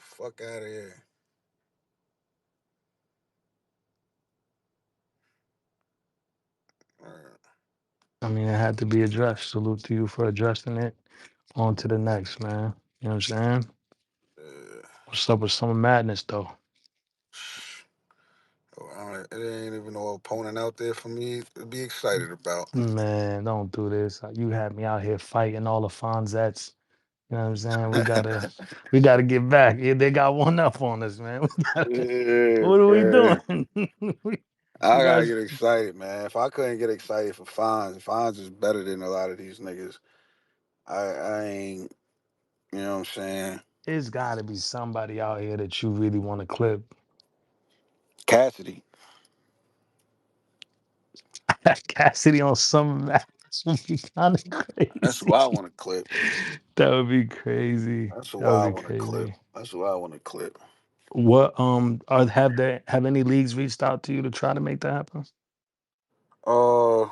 fuck out of here. Uh, I mean, it had to be addressed. Salute to you for addressing it. On to the next, man. You know what I'm saying? uh, What's up with Summer Madness, though? it ain't even no opponent out there for me to be excited about. Man, don't do this. You had me out here fighting all the Fonzettes. You know what I'm saying? We gotta get back. Yeah, they got one up on us, man. Yeah, What are we doing? man. we, I we gotta got get excited, man. If I couldn't get excited for Fonz is better than a lot of these niggas. I ain't, you know what I'm saying? it's gotta be somebody out here that you really want to clip. Cassidy. Cassidy on Summer Madness would be kind of That's who I crazy. want to clip. That would be crazy. That's who That would I be want to clip. crazy. That's who I want to clip. What have any leagues reached out to you to try to make that happen? Uh,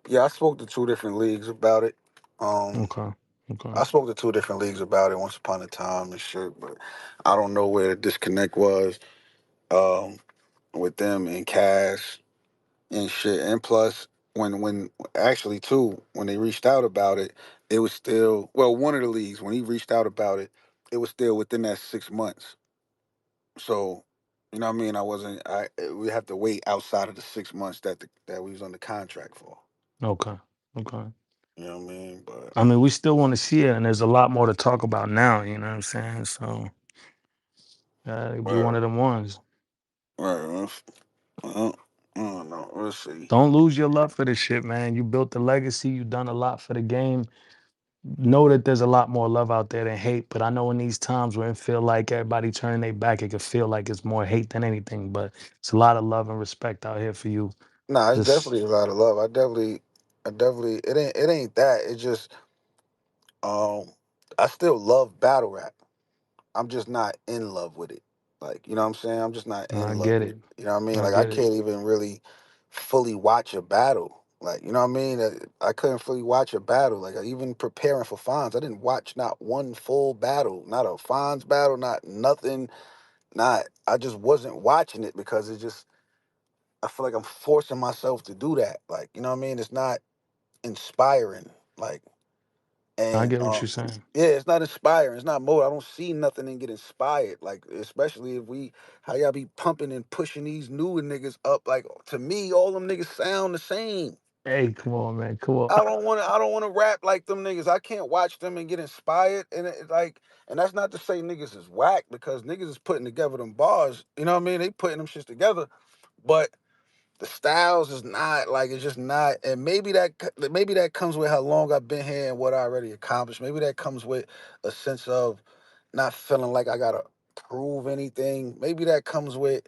yeah, I spoke to two different leagues about it. Um, Okay. Okay. I spoke to two different leagues about it once upon a time and shit, but I don't know where the disconnect was um, with them and Cass and shit. And plus, when actually too, when they reached out about it, it was still one of the leagues when he reached out about it, it was still within that 6 months. So, you know what I mean? I wasn't. We have to wait outside of the 6 months that we was on the contract for. Okay. Okay. You know what I mean? But I mean, we still want to see it, and there's a lot more to talk about now. You know what I'm saying? So, it'd be one but of them ones. well, well, I don't know. We'll see. Don't lose your love for this shit, man. You built the legacy. You done a lot for the game. Know that there's a lot more love out there than hate. But I know in these times where it feel like everybody turning their back, it could feel like it's more hate than anything. But it's a lot of love and respect out here for you. Nah, it's Just definitely a lot of love. I definitely. It ain't that. It just um, I still love battle rap. I'm just not in love with it. Like, you know what I'm saying? I'm just not I in love get with it. it. You know what I mean? I Like, I get it. can't even really fully watch a battle. Like, you know what I mean? I couldn't fully watch a battle. Like, even preparing for Fonz, I didn't watch not one full battle, not a Fonz battle, not nothing. Not, I just wasn't watching it because it just, I feel like I'm forcing myself to do that. Like, you know what I mean? It's not inspiring. Like, I and get what you're saying. yeah, it's not inspiring. It's not more. I don't see nothing and get inspired. Like, especially if how y'all be pumping and pushing these newer niggas up. Like, to me, all them niggas sound the same. Hey, come on, man. Come on. I don't want to rap like them niggas. I can't watch them and get inspired. And like, and that's not to say niggas is whack because niggas is putting together them bars. You know what I mean? They putting them shits together, but the styles is not like it's just not. And maybe that comes with how long I've been here and what I already accomplished. Maybe that comes with a sense of not feeling like I gotta prove anything. Maybe that comes with,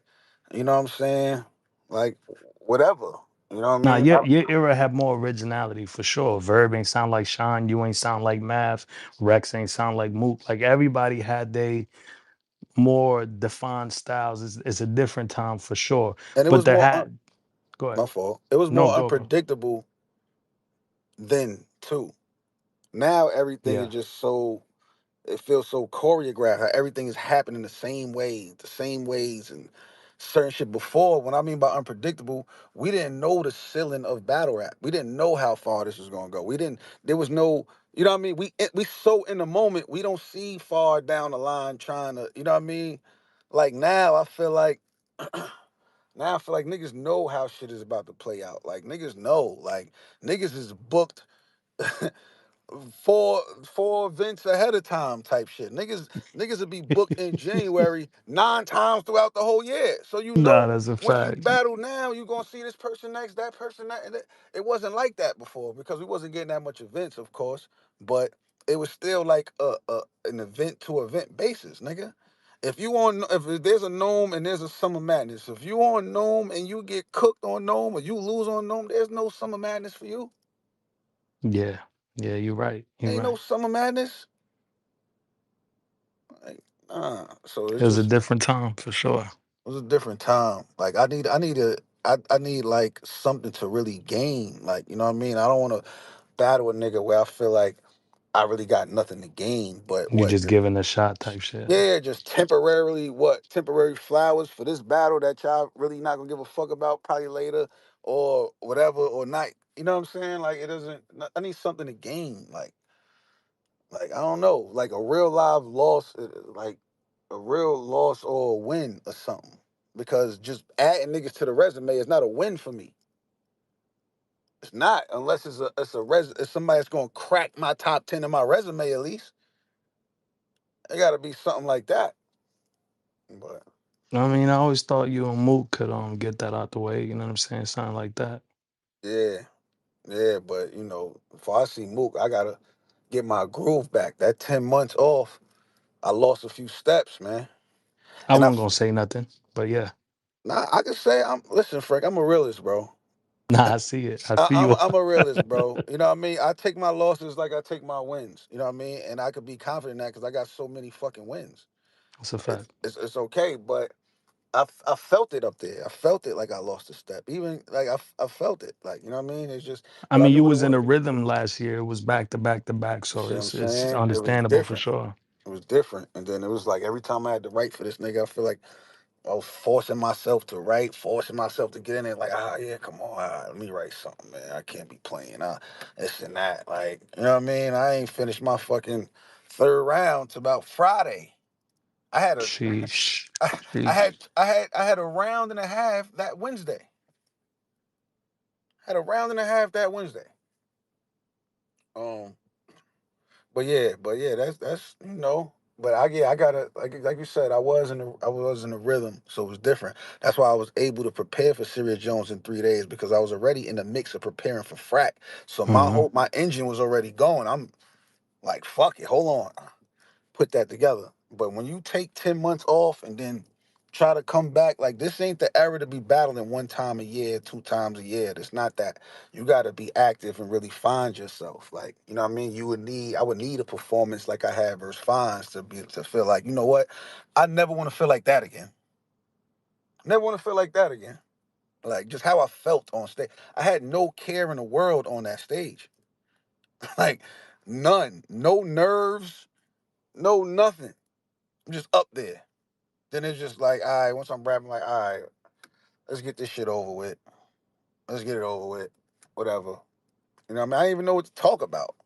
you know what I'm saying, like whatever. You know what I Now, mean? your era had more originality for sure. Verb ain't sound like Sean. You ain't sound like Math. Rex ain't sound like Mook. Like everybody had they more defined styles. It's a different time for sure. And it But was there more had go ahead. my fault. It was No, more go. unpredictable then too. Now everything is Yeah. just so it feels so choreographed. How everything is happening the same ways, and certain shit. Before, when I mean by unpredictable, we didn't know the ceiling of battle rap. We didn't know how far this was gonna go. We didn't. There was no. You know what I mean? We so in the moment. We don't see far down the line trying to. You know what I mean? Like now, I feel like. Now I feel like niggas know how shit is about to play out. Like niggas know. Like niggas is booked four events ahead of time type shit. Niggas would be booked in January 9 times throughout the whole year. So you Nah, know that's a once you fact. battle now, you gonna see this person next, that person that. And it wasn't like that before because we wasn't getting that much events, of course. But it was still like an event to event basis, nigga. If there's a gnome and there's a summer madness, if you on gnome and you get cooked on gnome or you lose on gnome, there's no summer madness for you. Yeah. Yeah, you're right. You're Ain't no right. summer madness. Like, so It it's was a just different time for sure. it was a different time. Like I need like something to really gain. Like, you know what I mean? I don't want to battle a nigga where I feel like I really got nothing to gain. But You what? just giving a shot type shit. Yeah, just temporarily, what, temporary flowers for this battle that y'all really not gonna give a fuck about probably later or whatever or not. You know what I'm saying? Like it doesn't. I need something to gain. Like I don't know, like a real live loss, like a real loss or a win or something. Because just adding niggas to the resume is not a win for me. It's not unless it's somebody that's gonna crack my top 10 in my resume at least. It got to be something like that. But I mean, I always thought you and Mook could get that out the way. You know what I'm saying? Something like that. yeah, yeah, but before I see Mook, I gotta get my groove back. That 10 months off, I lost a few steps, man. I And wasn't gonna say nothing, but yeah. I can say listen, Frank, I'm a realist, bro. Nah, I see it. I I, see I'm you. I'm a realist, bro. You know what I mean? I take my losses like I take my wins. You know what I mean? And I could be confident in that because I got so many fucking wins. That's a It's fact. it's, it's okay, but I felt it up there. I felt it like I lost a step. Even like I felt it. Like, you know what I mean? It's just, I but I mean, knew you what it was in a was. rhythm last year. It was back to back to back, You so see what I'm it's saying? It was understandable for different. sure. It was different. And then it was like every time I had to write for this nigga, I feel like I was forcing myself to write, forcing myself to get in there. Like, yeah, come on, let me write something, man. I can't be playing this and that. Like, you know what I mean? I ain't finished my fucking third round till about Friday. I had a, Sheesh. I, Sheesh. I had a round and a half that Wednesday. Had a round and a half that Wednesday. Um, but yeah, that's. But I gotta, like you said, I was in a rhythm, so it was different. That's why I was able to prepare for Serious Jones in 3 days because I was already in the mix of preparing for frack. So Hmm. my engine was already going. I'm like, fuck it, hold on, put that together. But when you take 10 months off and then try to come back, like this ain't the era to be battling one time a year, 2 times a year. It's not that. You got to be active and really find yourself. Like, you know what I mean? I would need a performance like I had versus Fines to feel like, you know what? I never want to feel like that again. Never want to feel like that again. Like just how I felt on stage. I had no care in the world on that stage. Like none. No nerves, no nothing. I'm just up there. Then it's just like, all right, once I'm rapping, like, all right, let's get this shit over with. Let's get it over with. Whatever. You know what I mean? I didn't even know what to talk about.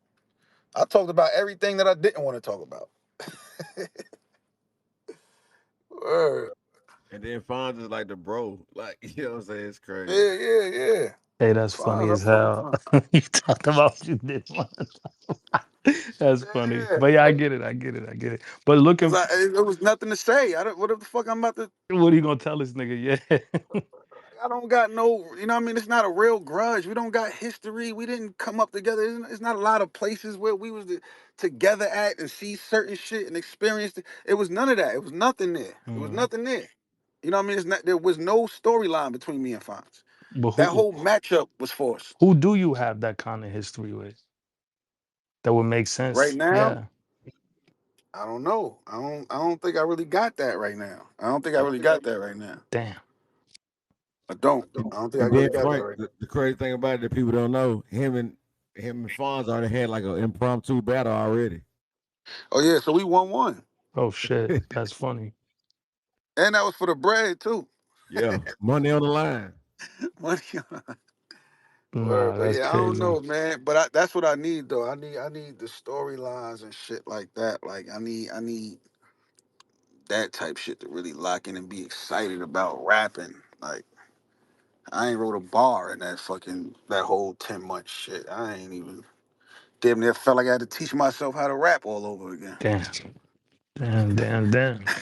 I talked about everything that I didn't want to talk about. Word. And then Fonz is like the bro. Like, you know what I'm saying? It's crazy. Yeah, yeah, yeah. Hey, that's funny Fine, I as fuck with hell. fun. You talked about what you did one. That's funny. Yeah. But yeah, I get it. I get it. I get it. But Cause looking, it was nothing to say. I don't. What the fuck I'm about to? what are you gonna tell this nigga? Yeah. I don't got no. You know what I mean? It's not a real grudge. We don't got history. We didn't come up together. It's not a lot of places where we was together at and see certain shit and experience it. It was none of that. It was nothing there. It was Mhm. nothing there. You know what I mean? It's not. There was no storyline between me and Fonz. But That whole matchup was forced. who do you have that kind of history with that would make Right sense? now, Yeah. I don't know. I don't think I really got that right now. I don't think I And, really got that right now. Damn. I don't. I don't think I and then really got that Frank, right now. the crazy thing about it that people don't know, him and Fonz already had like an impromptu battle already. Oh yeah, so we won one, Oh shit. That's funny. and that was for the bread too. Yeah. Money on the line. Money. Word, Nah, but that's yeah, I don't crazy. know, man. But that's what I need though. I need the storylines and shit like that. Like I need that type shit to really lock in and be excited about rapping. Like I ain't wrote a bar in that whole 10 month shit. I ain't even damn near felt like I had to teach myself how to rap all over again. Damn. Damn. Damn. Damn.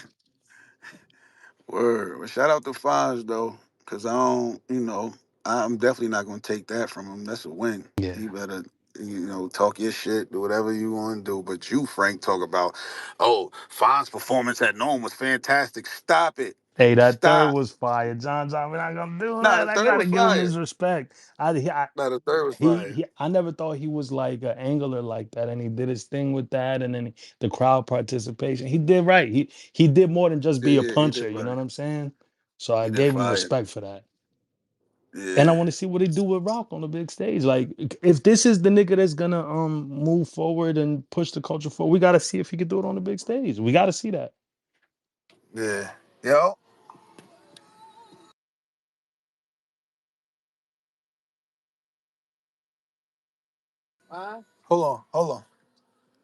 Word. Well, shout out to Fonz though, cause I don't, I'm definitely not gonna take that from him. That's a win. Yeah. You better, talk your shit, do whatever you want to do. But you, Frank, talk about, oh, Fonz's performance at Nome was fantastic. Stop it. Hey, that third Stop. was fire. John, we're not gonna do Nah, that. the I third gotta was give him fire. his respect. Nah, the third was fire. I never thought he was like an angler like that, and he did his thing with that, and then the crowd participation. He did right. He did more than just Yeah, be a yeah, he puncher. did You know what fire. I'm saying? So I He did gave him fire. respect for that. And I Yeah, want to see what he do with Rock on the big stage. Like, if this is the nigga that's gonna move forward and push the culture forward, we gotta see if he can do it on the big stage. We gotta see that. yeah. Yo, hold on.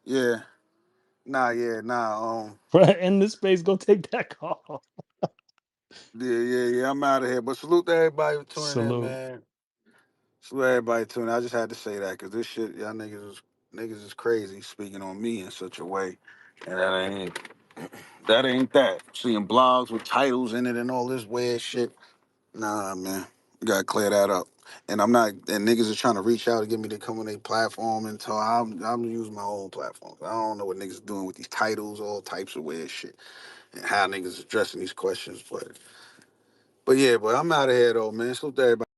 Yeah, nah. Right in this space, go take that call. Yeah. I'm out of here. But salute to everybody for tuning in, Salute. man. Salute everybody tuning in. I just had to say that because this shit, y'all niggas is crazy speaking on me in such a way, and that ain't that. Seeing blogs with titles in it and all this weird shit. Nah, man. You gotta clear that up. And I'm not. And niggas is trying to reach out to get me to come on their platform and talk. I'm using my own platform. I don't know what niggas doing with these titles, all types of weird shit, and how niggas addressing these questions. But yeah, I'm out of here though, man. Salute to everybody.